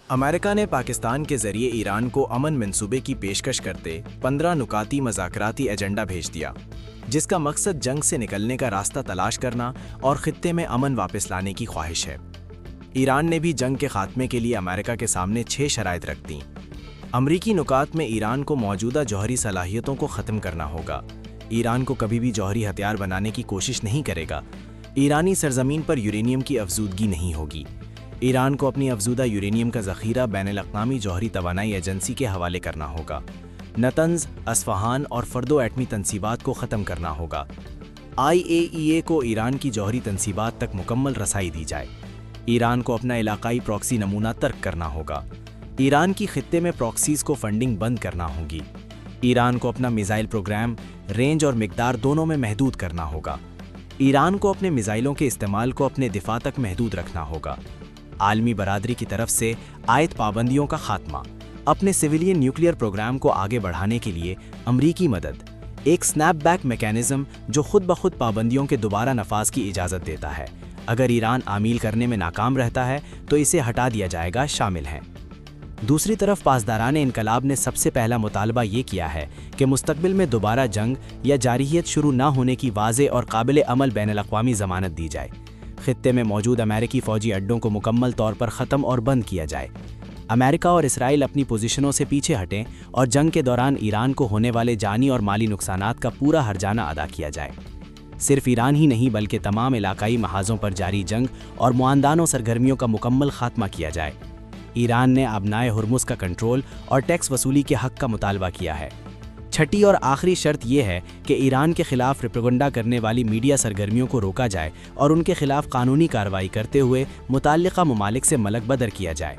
امریکہ نے پاکستان کے ذریعے ایران کو امن منصوبے کی پیشکش کرتے 15 نکاتی مذاکراتی ایجنڈا بھیج دیا، جس کا مقصد جنگ سے نکلنے کا راستہ تلاش کرنا اور خطے میں امن واپس لانے کی خواہش ہے۔ ایران نے بھی جنگ کے خاتمے کے لیے امریکہ کے سامنے 6 شرائط رکھ دیں۔ امریکی نکات میں ایران کو موجودہ جوہری صلاحیتوں کو ختم کرنا ہوگا۔ ایران کو کبھی بھی جوہری ہتھیار بنانے کی کوشش نہیں کرے گا۔ ایرانی سرزمین پر یورینیم کی افزودگی نہیں ہوگی۔ ایران کو اپنی افزودہ یورینیم کا ذخیرہ بین الاقوامی جوہری توانائی ایجنسی کے حوالے کرنا ہوگا۔ نتنز، اصفہان اور فردو ایٹمی تنصیبات کو ختم کرنا ہوگا۔ IAEA کو ایران کی جوہری تنصیبات تک مکمل رسائی دی جائے۔ ایران کو اپنا علاقائی پراکسی نمونہ ترک کرنا ہوگا۔ ایران کی خطے میں پراکسیز کو فنڈنگ بند کرنا ہوگی۔ ایران کو اپنا میزائل پروگرام، رینج اور مقدار دونوں میں محدود کرنا ہوگا۔ ایران کو اپنے میزائلوں کے استعمال کو اپنے دفاع تک محدود رکھنا ہوگا۔ عالمی برادری کی طرف سے عائد پابندیوں کا خاتمہ، اپنے سویلین نیوکلیئر پروگرام کو آگے بڑھانے کے لیے امریکی مدد، ایک سنیپ بیک میکینزم جو خود بخود پابندیوں کے دوبارہ نفاذ کی اجازت دیتا ہے۔ اگر ایران عمیل کرنے میں ناکام رہتا ہے تو اسے ہٹا دیا جائے گا شامل ہیں۔ دوسری طرف پاسداران انقلاب نے سب سے پہلا مطالبہ یہ کیا ہے کہ مستقبل میں دوبارہ جنگ یا جارحیت شروع نہ ہونے کی واضح اور قابل عمل بین الاقوامی ضمانت دی جائے۔ خطے میں موجود امریکی فوجی اڈوں کو مکمل طور پر ختم اور بند کیا جائے۔ امریکہ اور اسرائیل اپنی پوزیشنوں سے پیچھے ہٹیں اور جنگ کے دوران ایران کو ہونے والے جانی اور مالی نقصانات کا پورا ہرجانہ ادا کیا جائے۔ صرف ایران ہی نہیں بلکہ تمام علاقائی محاذوں پر جاری جنگ اور معاندانوں سرگرمیوں کا مکمل خاتمہ کیا جائے۔ ایران نے آبنائے ہرمز کا کنٹرول اور ٹیکس وصولی کے حق کا مطالبہ کیا ہے۔ چھٹی اور آخری شرط یہ ہے کہ ایران کے خلاف پروپیگنڈا کرنے والی میڈیا سرگرمیوں کو روکا جائے اور ان کے خلاف قانونی کارروائی کرتے ہوئے متعلقہ ممالک سے ملک بدر کیا جائے۔